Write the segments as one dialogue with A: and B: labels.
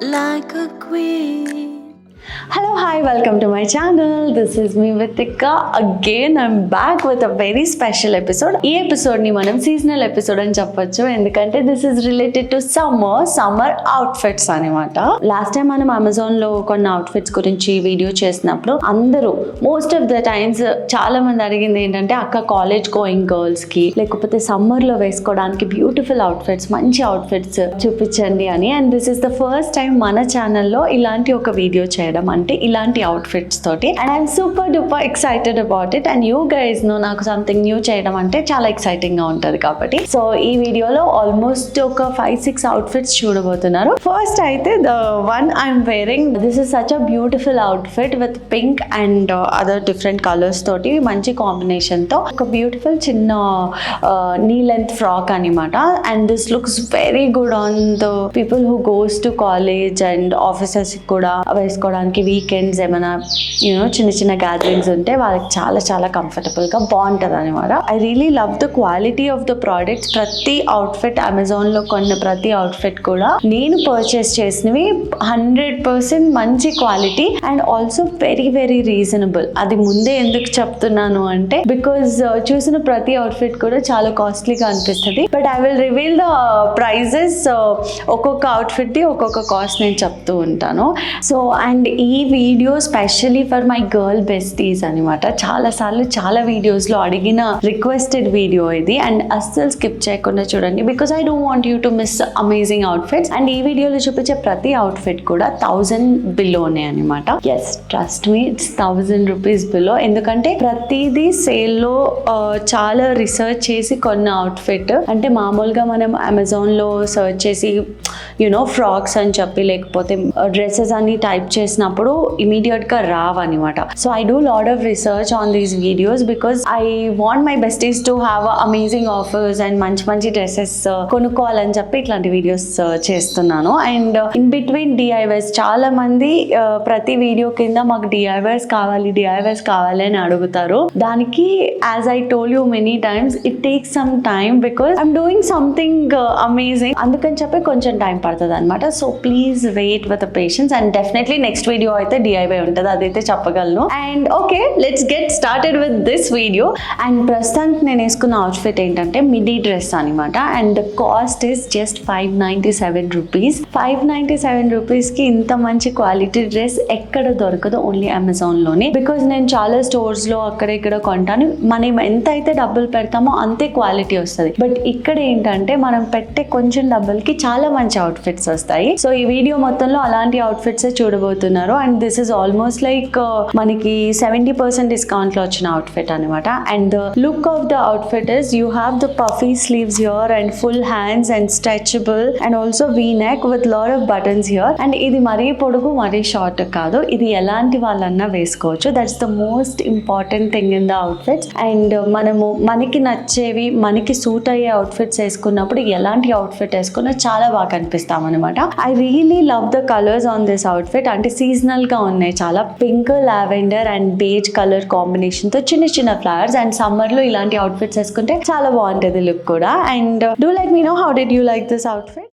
A: like a queen.
B: Hello, hi, welcome to my channel. This is me Vitika. Again, I'm back with a very special episode. ఈ episode ని మనం seasonal episode అని చెప్పొచ్చు, ఎందుకంటే this is related to summer outfits అనమాట. Last time మనం Amazon లో కొన్ని అవుట్ఫిట్స్ గురించి వీడియో చేసినప్పుడు అందరూ మోస్ట్ ఆఫ్ ద టైమ్స్ చాలా మంది అడిగింది ఏంటంటే, అక్క కాలేజ్ గోయింగ్ గర్ల్స్ కి లేకపోతే సమ్మర్ లో వేసుకోవడానికి బ్యూటిఫుల్ అవుట్ఫిట్స్, మంచి అవుట్ఫిట్స్ చూపించండి అని. And this is the first time మన ఛానల్లో ఇలాంటి ఒక వీడియో చేయడం, అంటే ఇలాంటి అవుట్ఫిట్స్ తోటి. And I'm super duper excited about it. And you guys know నాకు సంథింగ్ న్యూ చేయడం అంటే చాలా ఎక్సైటింగ్ గా ఉంటుంది కాబట్టి. సో ఈ వీడియోలో ఆల్మోస్ట్ ఒక 5-6 అవుట్ఫిట్స్ చూడబోతున్నారు. ఫస్ట్ అయితే the one I'm wearing, this is such a beautiful outfit with pink and other different colours తోటి మంచి కాంబినేషన్ తో ఒక బ్యూటిఫుల్ చిన్న నీ లెంత్ ఫ్రాక్ అనమాట. And this looks very good on the people who goes to college and offices కూడా వేసుకోవడానికి, weekends ఏమైనా చిన్న చిన్న గ్యాదరింగ్స్ ఉంటే వాళ్ళకి చాలా చాలా కంఫర్టబుల్ గా బాగుంటుంది అనమాట. I really love the quality of the products. ప్రతి అవుట్ఫిట్ అమెజాన్ లో కొన్న ప్రతి అవుట్ఫిట్ కూడా నేను పర్చేస్ చేసినవి 100% మంచి quality and also very very reasonable. అది ముందే ఎందుకు చెప్తున్నాను అంటే, బికాజ్ చూసిన ప్రతి అవుట్ఫిట్ కూడా చాలా కాస్ట్లీగా అనిపిస్తుంది. But I will reveal the prices. ఒక్కొక్క అవుట్ఫిట్ ది ఒక్కొక్క కాస్ట్ నేను చెప్తూ ఉంటాను. సో అండ్ ఈ video specially for my girl besties అనమాట. చాలాసార్లు చాలా వీడియోస్లో అడిగిన రిక్వెస్టెడ్ వీడియో ఇది. అండ్ అస్సలు స్కిప్ చేయకుండా చూడండి, because I don't want you to miss amazing outfits. And ఈ వీడియోలో చూపించే ప్రతి అవుట్ఫిట్ కూడా 1000 బిలోనే అనమాట. Yes, trust me, it's 1000 rupees below. ఎందుకంటే ప్రతిదీ సేల్లో చాలా రీసెర్చ్ చేసి కొన్న అవుట్ఫిట్. అంటే మామూలుగా మనం అమెజాన్లో సర్చ్ చేసి ఫ్రాక్స్ అని చెప్పి లేకపోతే డ్రెస్సెస్ అని టైప్ చేసినప్పుడు ఇమీడియట్ గా రావన్నమాట. So I do lot of research on these videos because I want my besties to have amazing offers and మంచి మంచి డ్రెస్సెస్ కొనుక్కోవాలని చెప్పి ఇట్లాంటి వీడియోస్ చేస్తున్నాను. అండ్ ఇన్ బిట్వీన్ డిఐవైస్ చాలా మంది ప్రతి వీడియో కింద మాకు డిఐవైస్ కావాలి అని అడుగుతారు. దానికి as I told you many times, it takes some time because I'm doing something amazing. అందుకని చెప్పి కొంచెం టైం పడుతుంది అనమాట. So please wait with patience. And definitely next video అయితే డిఐవై ఉంటుంది, అదైతే చెప్పగలను. And okay, let's get started with this video. And ప్రస్తుతానికి నేను వేసుకున్న అవుట్ఫిట్ ఏంటంటే మిడీ డ్రెస్ అనమాట. And the cost is just 597 rupees. 597 రూపీస్కి ఇంత మంచి క్వాలిటీ డ్రెస్ ఎక్కడ దొరకదు, ఓన్లీ అమెజాన్లోనే. బికాజ్ నేను చాలా స్టోర్స్లో అక్కడ ఇక్కడ కొంటాను, మనం ఎంత అయితే డబ్బులు పెడతామో అంతే క్వాలిటీ వస్తుంది. బట్ ఇక్కడ ఏంటంటే మనం పెట్టే కొంచెం డబ్బులకి చాలా మంచి అవుట్ఫిట్స్ వస్తాయి. సో ఈ వీడియో మొత్తంలో అలాంటి అవుట్ఫిట్స్ చూడబోతున్నారు. And this is almost like మనకి 70% డిస్కౌంట్ లో వచ్చిన అవుట్ఫిట్ అనమాట. And the look of the outfit is, you have the puffy sleeves here and full hands and stretchable and also V neck with lot of buttons here. And ఇది మరీ పొడుగు మరీ short కాదు, ఇది ఎలాంటి వాళ్ళన్నా వేసుకోవచ్చు. That's the most important thing in the outfits. And మనకి నచ్చేవి, మనకి సూట్ అయ్యే అవుట్ఫిట్స్ వేసుకున్నప్పుడు ఎలాంటి అవుట్ఫిట్ వేసుకున్నా చాలా బాగా కనిపిస్తాం అనమాట. I really love the colours on this outfit. అంటే సీజనల్ గా ఉన్నాయి, చాలా pink, lavender and beige colour combination తో చిన్న చిన్న ఫ్లవర్స్. అండ్ సమ్మర్ లో ఇలాంటి అవుట్ఫిట్స్ వేసుకుంటే చాలా బాగుంటుంది లుక్ కూడా. And do let me know how did you like this outfit.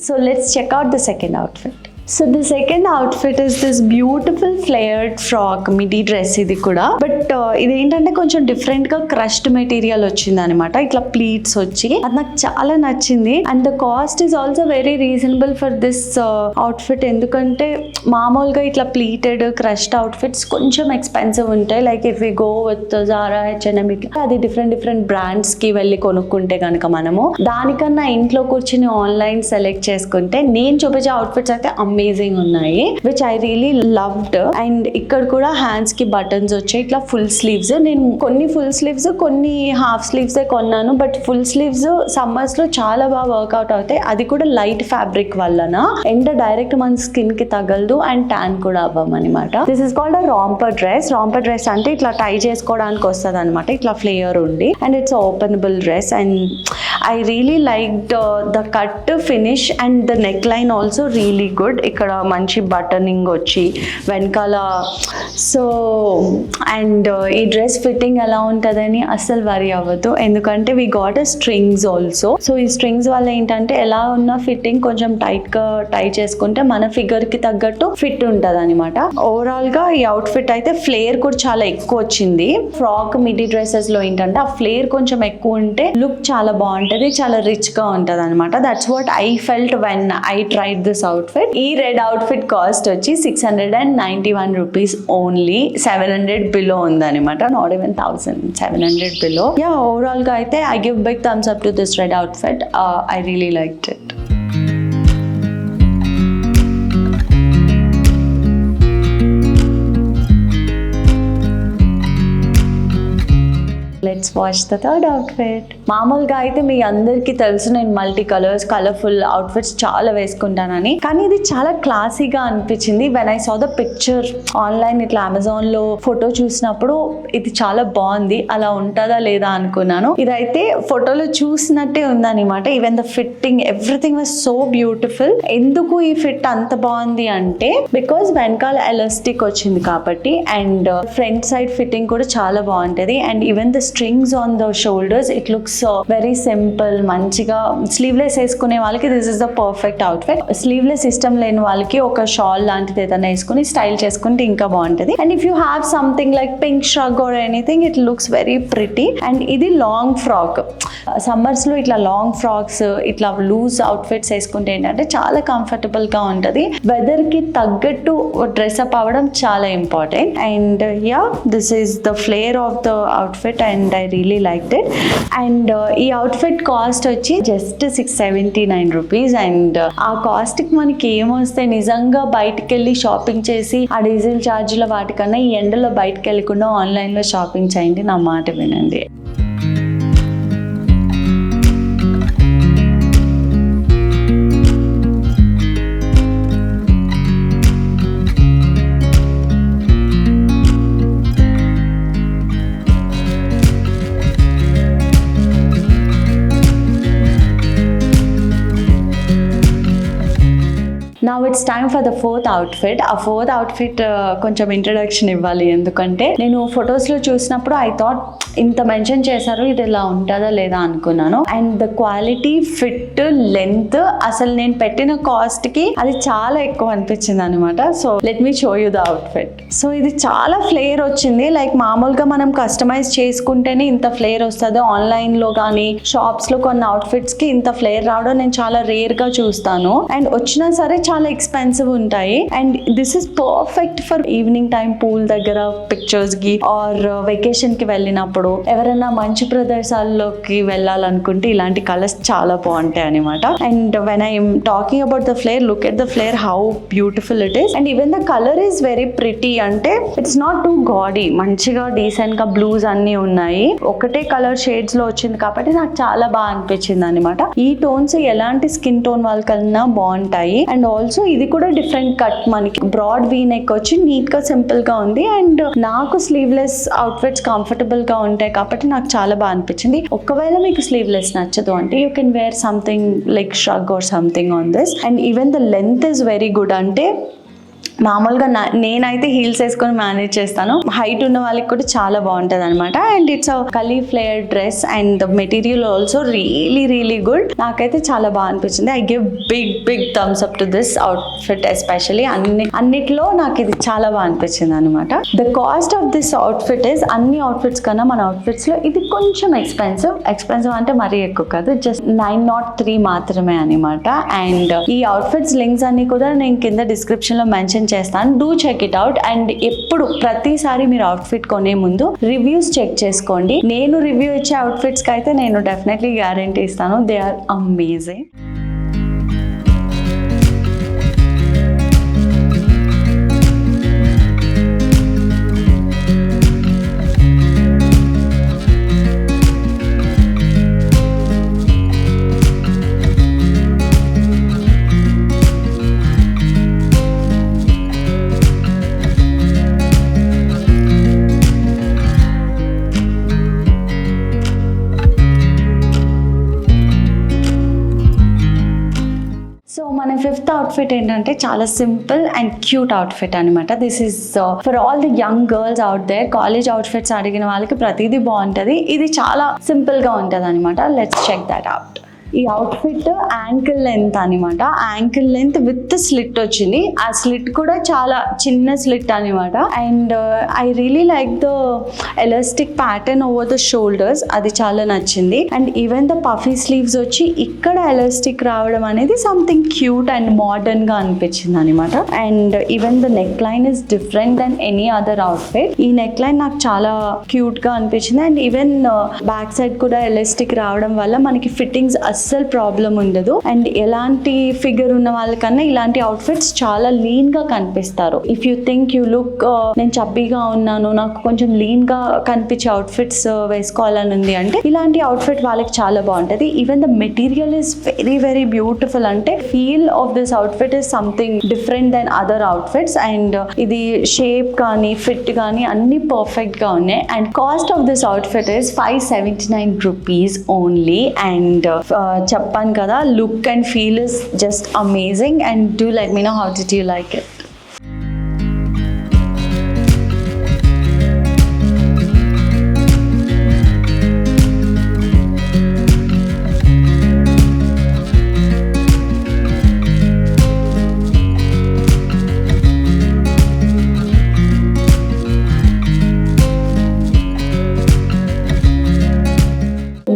B: So let's check out the second outfit. So the second outfit is this beautiful flared frock midi dress. ఇది కూడా but ఇది ఏంటంటే కొంచెం different గా crushed material వచ్చింది అనమాట. ఇట్లా pleats వచ్చి అది నాకు చాలా నచ్చింది. And the cost is also very reasonable for this outfit. ఎందుకంటే మామూలుగా ఇట్లా ప్లీటెడ్ క్రష్డ్ అవుట్ఫిట్స్ కొంచెం ఎక్స్పెన్సివ్ ఉంటాయి. Like if we go with Zara, H&M, ఇట్లా అది డిఫరెంట్ బ్రాండ్స్ కి వెళ్ళి కొనుక్కుంటే కనుక మనము దానికన్నా ఇంట్లో కూర్చుని ఆన్లైన్ సెలెక్ట్ చేసుకుంటే నేను చూపించే అవుట్ఫిట్స్ అయితే అమేజింగ్ ఉన్నాయి, which I really loved. And ఇక్కడ కూడా హ్యాండ్స్ కి బటన్స్ వచ్చాయి, ఇట్లా ఫుల్ స్లీవ్స్. నేను కొన్ని ఫుల్ స్లీవ్స్ కొన్ని హాఫ్ స్లీవ్స్ కొన్నాను, బట్ ఫుల్ స్లీవ్స్ సమ్మర్స్ లో చాలా బాగా వర్కౌట్ అవుతాయి. అది కూడా లైట్ ఫ్యాబ్రిక్ వల్లన ఎండ డైరెక్ట్ మన స్కిన్ కి తగలదు అండ్ ట్యాన్ కూడా అవ్వమన్నమాట. This is called a romper dress. Romper dress అంటే ఇట్లా టై చేసుకోవడానికి వస్తుంది అనమాట, ఇట్లా ఫ్లేయర్ ఉండి. And it's openable dress and I really like the cut finish and the neck line also really good. ఇక్కడ మంచి బటనింగ్ వచ్చి వెనకాల. సో అండ్ ఈ డ్రెస్ ఫిట్టింగ్ ఎలా ఉంటుందని అస్సలు వరీ అవ్వదు, ఎందుకంటే we got a strings also. So ఈ స్ట్రింగ్స్ వల్ల ఏంటంటే ఎలా ఉన్న ఫిట్టింగ్ కొంచెం టైట్ గా టై చేసుకుంటే మన ఫిగర్ కి తగ్గట్టు ఫిట్ ఉంటది అనమాట. ఓవరాల్ గా ఈ అవుట్ ఫిట్ అయితే ఫ్లేర్ కూడా చాలా ఎక్కువ వచ్చింది. ఫ్రాక్ మిడీ డ్రెస్సెస్ లో ఏంటంటే ఆ ఫ్లేర్ కొంచెం ఎక్కువ ఉంటే లుక్ చాలా బాగుంటది, చాలా రిచ్ గా ఉంటది అనమాట. That's what I felt when I tried this outfit. ఈ రెడ్ అవుట్ ఫిట్ కాస్ట్ వచ్చి 691 రూపీస్ ఓన్లీ. 700 బిలో ఉందనమాట, not even 1000, 700 below. Yeah, overall గా అయితే I give big thumbs up to this red outfit. I really liked it. Let's watch the third outfit. మామూలుగా అయితే మీ అందరికీ తెలుసు నేను multi colours colourful outfits చాలా వేసుకుంటానని, కానీ ఇది చాలా క్లాసీగా అనిపించింది. When I saw the picture online ఇట్లా అమెజాన్ లో ఫోటో చూసినప్పుడు ఇది చాలా బాగుంది, అలా ఉంటుందా లేదా అనుకున్నాను. ఇదైతే ఫోటోలో చూసినట్టే ఉందన్నమాట. Even the fitting everything was so beautiful. ఎందుకు ఈ ఫిట్ అంత బాగుంది అంటే బికాస్ వెనకాల ఎలాస్టిక్ వచ్చింది కాబట్టి, అండ్ ఫ్రంట్ సైడ్ ఫిట్టింగ్ కూడా చాలా బాగుంటది. And even the strings on the shoulders it looks very simple. మంచిగా స్లీవ్లెస్ వేసుకునే వాళ్ళకి this is the perfect outfit. Sleeveless ఇష్టం లేని వాళ్ళకి ఒక షాల్ లాంటిది ఏదైనా వేసుకుని స్టైల్ చేసుకుంటే ఇంకా బాగుంటది. And if you have something like pink shirt or anything it looks very pretty. And ఇది లాంగ్ ఫ్రాక్. సమ్మర్స్ లో ఇట్లా లాంగ్ ఫ్రాక్స్ ఇట్లా లూజ్ అవుట్ఫిట్స్ వేసుకుంటే ఏంటంటే చాలా కంఫర్టబుల్ గా ఉంటది. వెదర్ కి తగ్గట్టు డ్రెస్అప్ అవ్వడం చాలా important. And yeah, this is the flare of the outfit and I really liked it. And ఈ అవుట్ఫిట్ కాస్ట్ వచ్చి జస్ట్ 679 రూపీస్. అండ్ ఆ కాస్ట్ కి మనకి ఏమొస్తే నిజంగా బయటకు వెళ్ళి షాపింగ్ చేసి ఆ డీజిల్ ఛార్జీల వాటికన్నా ఈ ఎండలో బయటకు వెళ్ళకుండా ఆన్లైన్ లో షాపింగ్ చేయండి, నా మాట వినండి. Now it's time for the fourth outfit. ఆ ఫోర్త్ అవుట్ఫిట్ కొంచెం ఇంట్రడక్షన్ ఇవ్వాలి, ఎందుకంటే నేను ఫొటోస్లో చూసినప్పుడు ఐ థాట్ ఇంత మెన్షన్ చేశారు, ఇది ఇలా ఉంటుందా లేదా అనుకున్నాను. And the quality, fit, length అసలు నేను పెట్టిన కాస్ట్కి అది చాలా ఎక్కువ అనిపించింది అనమాట. So let me show you the outfit. So ఇది చాలా ఫ్లేర్ వచ్చింది. లైక్ మామూలుగా మనం కస్టమైజ్ చేసుకుంటేనే ఇంత ఫ్లేర్ వస్తుంది. ఆన్లైన్లో కానీ షాప్స్లో కొన్ని అవుట్ఫిట్స్కి ఇంత ఫ్లేర్ రావడం నేను చాలా రేర్గా చూస్తాను. అండ్ వచ్చినా సరే చాలా ఎక్స్పెన్సివ్ ఉంటాయి. And this is perfect for evening time pool దగ్గర పిక్చర్స్ కి ఆర్ వెకేషన్ కి వెళ్ళినప్పుడు, ఎవరైనా మంచి ప్రదేశాల్లోకి వెళ్ళాలనుకుంటే ఇలాంటి కలర్స్ చాలా బాగుంటాయి అనమాట. And when I'm talking about the flare, look at the flare, how beautiful it is. And even the colour is very pretty. అంటే ఇట్స్ నాట్ టూ గాడీ, మంచిగా డీసెంట్ గా బ్లూస్ అన్ని ఉన్నాయి. ఒకటే కలర్ షేడ్స్ లో వచ్చింది కాబట్టి నాకు చాలా బాగా అనిపించింది అనమాట. ఈ టోన్స్ ఎలాంటి స్కిన్ టోన్ వాళ్ళకన్నా బాగుంటాయి. అండ్ ఆల్సో ఇది కూడా డిఫరెంట్ కట్, మనకి బ్రాడ్ వీ నెక్ వచ్చి నీట్ గా సింపుల్ గా ఉంది. అండ్ నాకు స్లీవ్లెస్ అవుట్ఫిట్స్ కంఫర్టబుల్ గా ఉంటాయి కాబట్టి నాకు చాలా బాగా అనిపించింది. ఒకవేళ మీకు స్లీవ్లెస్ నచ్చదు అంటే you can wear something like shrug or something on this. And even the length is very good. అంటే మామూలుగా నేనైతే హీల్స్ వేసుకొని మేనేజ్ చేస్తాను, హైట్ ఉన్న వాళ్ళకి కూడా చాలా బాగుంటుంది అనమాట. And it's a kali flare dress and the material also really really good. నాకైతే చాలా బాగా అనిపించింది. I give big thumbs up to this outfit. Especially అన్నిట్లో నాకు ఇది చాలా బాగా అనిపించింది అనమాట. The cost of this outfit is, అన్ని అవుట్ఫిట్స్ కన్నా మన అవుట్ఫిట్స్ లో ఇది కొంచెం ఎక్స్పెన్సివ్ అంటే మరీ ఎక్కువ కాదు, జస్ట్ 903 మాత్రమే అనమాట. అండ్ ఈ అవుట్ఫిట్స్ లింక్స్ అన్ని కూడా నేను కింద డిస్క్రిప్షన్ లో మెన్షన్ చేస్తాను, do check it out. And ఎప్పుడు ప్రతిసారి మీరు అవుట్ఫిట్ కొనే ముందు రివ్యూస్ చెక్ చేసుకోండి. నేను రివ్యూ ఇచ్చే అవుట్ఫిట్స్ కి అయితే నేను డెఫినెట్లీ గ్యారంటీ ఇస్తాను, they are amazing. Fifth outfit ఏంటంటే చాలా సింపుల్ అండ్ క్యూట్ అవుట్ఫిట్ అనమాట. This is for all the young girls out there. College outfits అడిగిన వాళ్ళకి ప్రతిదీ బాగుంటుంది. ఇది చాలా సింపుల్ గా ఉంటుంది అనమాట. Let's check that out. ఈ అవుట్ఫిట్ యాంకిల్ లెంత్ అనమాట. యాంకిల్ లెంత్ విత్ స్లిట్ వచ్చింది. ఆ స్లిట్ కూడా చాలా చిన్న స్లిట్ అనమాట. And I really like the elastic pattern over the shoulders, అది చాలా నచ్చింది. And even the puffy sleeves వచ్చి ఇక్కడ ఎలాస్టిక్ రావడం అనేది సంథింగ్ క్యూట్ అండ్ మోడర్న్ గా అనిపించింది అనమాట. And even the neck line is different then any other outfit. ఈ నెక్ లైన్ నాకు చాలా క్యూట్ గా అనిపించింది. అండ్ ఈవెన్ బ్యాక్ సైడ్ కూడా ఎలాస్టిక్ రావడం వల్ల మనకి ఫిట్టింగ్స్ అస్సలు ప్రాబ్లం ఉండదు. అండ్ ఎలాంటి ఫిగర్ ఉన్న వాళ్ళకన్నా ఇలాంటి అవుట్ఫిట్స్ చాలా లీన్ గా కనిపిస్తారు. If you think you look నేను చబ్బీగా ఉన్నాను, నాకు కొంచెం లీన్ గా కనిపించే అవుట్ఫిట్స్ వేసుకోవాలని ఉంది అంటే ఇలాంటి అవుట్ఫిట్ వాళ్ళకి చాలా బాగుంటది. Even the material is very very beautiful. అంటే feel of this outfit is something different than other outfits. And ఇది షేప్ కానీ ఫిట్ కానీ అన్ని పర్ఫెక్ట్ గా ఉన్నాయి. And cost of this outfit is 579 rupees only. And చెప్పాను కదా, look and feel is just amazing. And do let me know how did you like it.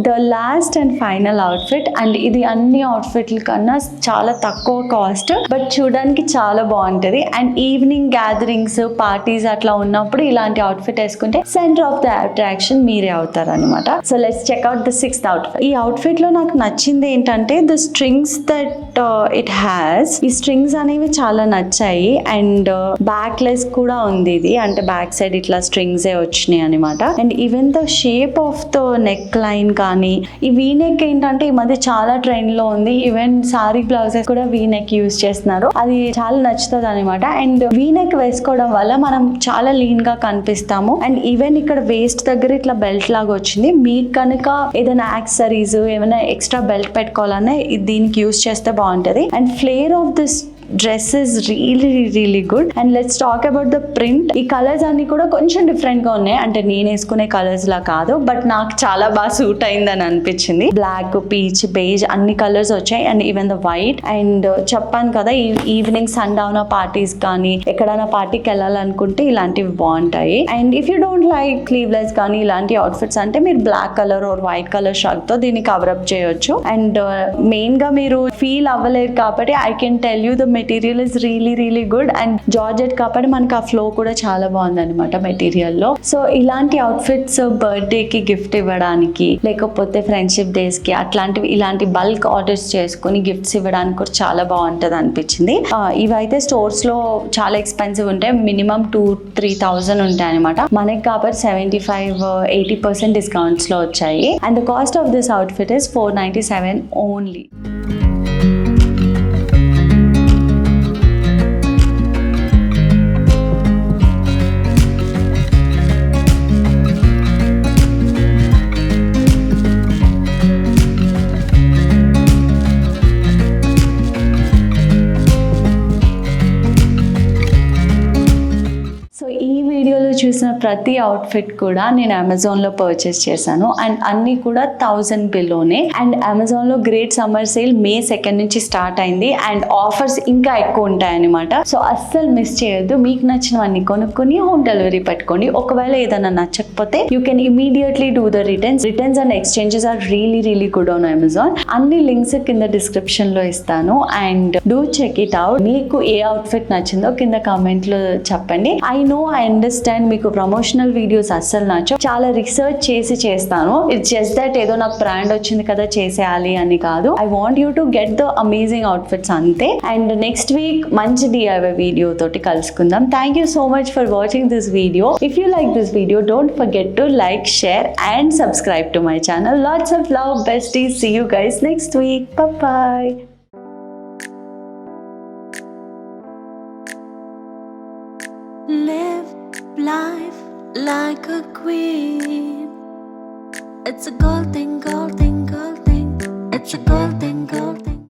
B: The last and final outfit. And ఇది అన్ని అవుట్ఫిట్ల కన్నా చాలా తక్కువ cost, but చూడడానికి చాలా బాగుంటుంది. అండ్ ఈవినింగ్ గ్యాదరింగ్స్ పార్టీస్ అట్లా ఉన్నప్పుడు ఇలాంటి అవుట్ఫిట్ వేసుకుంటే సెంటర్ ఆఫ్ ద అట్రాక్షన్ మీరే అవుతారు అనమాట. So let's checkout the sixth outfit. ఈ అవుట్ఫిట్ లో నాకు నచ్చింది ఏంటంటే the strings that it has. ఈ స్ట్రింగ్స్ అనేవి చాలా నచ్చాయి. అండ్ బ్యాక్ లెస్ కూడా ఉంది ఇది, అంటే బ్యాక్ సైడ్ ఇట్లా స్ట్రింగ్స్ వచ్చినాయి అనమాట. And even the shape of the neck line కానీ ఈ వీ నెక్ ఏంటంటే ఈ మధ్య చాలా ట్రెండ్ లో ఉంది. ఈవెన్ సారీ బ్లౌజెస్ కూడా వీ నెక్ యూజ్ చేస్తున్నారు, అది చాలా నచ్చుతుంది అనమాట. అండ్ వీ నెక్ వేసుకోవడం వల్ల మనం చాలా లీన్ గా కనిపిస్తాము. అండ్ ఈవెన్ ఇక్కడ వేస్ట్ దగ్గర ఇట్లా బెల్ట్ లాగా వచ్చింది. మీకు కనుక ఏదైనా యాక్సెసరీస్ ఏమైనా ఎక్స్ట్రా బెల్ట్ పెట్టుకోవాలన్నా దీనికి యూజ్ చేస్తే బాగుంటది. And flare of this dress is really good. And let's talk about the print. ఈ కలర్స్ అన్ని కూడా కొంచెం డిఫరెంట్ గా ఉన్నాయి, అంటే నేను వేసుకునే కలర్స్ లా కాదు, బట్ నాకు చాలా బాగా సూట్ అయిందని అనిపించింది. బ్లాక్, పీచ్, బేజ్ అన్ని కలర్స్ వచ్చాయి. And even the white. And చెప్పాను కదా, ఈ ఈవినింగ్ సన్ డౌన్ పార్టీస్ కానీ ఎక్కడైనా పార్టీకి వెళ్ళాలనుకుంటే ఇలాంటివి బాగుంటాయి. And if you don't like sleeveless కానీ ఇలాంటి అవుట్ఫిట్స్ అంటే మీరు black colour or white colour shirt తో దీన్ని కవరప్ చేయొచ్చు. అండ్ మెయిన్ గా మీరు ఫీల్ అవ్వలేరు కాబట్టి I can tell you the material is really good. And georgette కాబట్టి మనకి ఆ ఫ్లో కూడా చాలా బాగుంది అనమాట మెటీరియల్ లో. సో ఇలాంటి అవుట్ఫిట్స్ బర్త్డే కి గిఫ్ట్ ఇవ్వడానికి లేకపోతే ఫ్రెండ్షిప్ డేస్ కి అట్లాంటివి ఇలాంటి బల్క్ ఆర్డర్స్ చేసుకుని గిఫ్ట్స్ ఇవ్వడానికి కూడా చాలా బాగుంటది అనిపించింది. ఇవైతే స్టోర్స్ లో చాలా ఎక్స్పెన్సివ్ ఉంటాయి, మినిమం 2-3,000 ఉంటాయి అనమాట. మనకి కాబట్టి 75-80% డిస్కౌంట్స్ లో వచ్చాయి. And the cost of this outfit is 497 only. చూసిన ప్రతి అవుట్ఫిట్ కూడా నేను అమెజాన్లో పర్చేస్ చేశాను. అండ్ అన్నీ కూడా 1000 బిలోనే. అండ్ అమెజాన్లో గ్రేట్ సమ్మర్ సేల్ May 2 నుంచి స్టార్ట్ అయింది. అండ్ ఆఫర్స్ ఇంకా ఎక్కువ ఉంటాయన్నమాట. సో అస్సలు మిస్ చేయొద్దు. మీకు నచ్చినవన్నీ కొనుక్కొని హోమ్ డెలివరీ పెట్టుకోండి. ఒకవేళ ఏదైనా నచ్చకపోతే you can immediately do the returns and exchanges are really good on Amazon. అన్ని లింక్స్ కింద డిస్క్రిప్షన్ లో ఇస్తాను. And do check it out. మీకు ఏ అవుట్ఫిట్ నచ్చిందో కింద కామెంట్ లో చెప్పండి. ఐ అండర్స్టాండ్ మీకు ప్రమోషనల్ వీడియోస్ అస్సలు నచ్చవు, చాలా రీసెర్చ్ చేసి చేస్తాను. ఇట్స్ జస్ట్ దట్ ఏదో నాకు బ్రాండ్ వచ్చింది కదా చేసేయాలి అని కాదు. I want you to get the amazing outfits అంతే. అండ్ నెక్స్ట్ వీక్ మంచి DIY వీడియో తోటి కలుసుకుందాం. Thank you so much for watching this video. If you like this video don't forget to like, share and subscribe to my channel. Lots of love, besties. See you guys next week. Bye bye.
A: Live life like a queen. It's a golden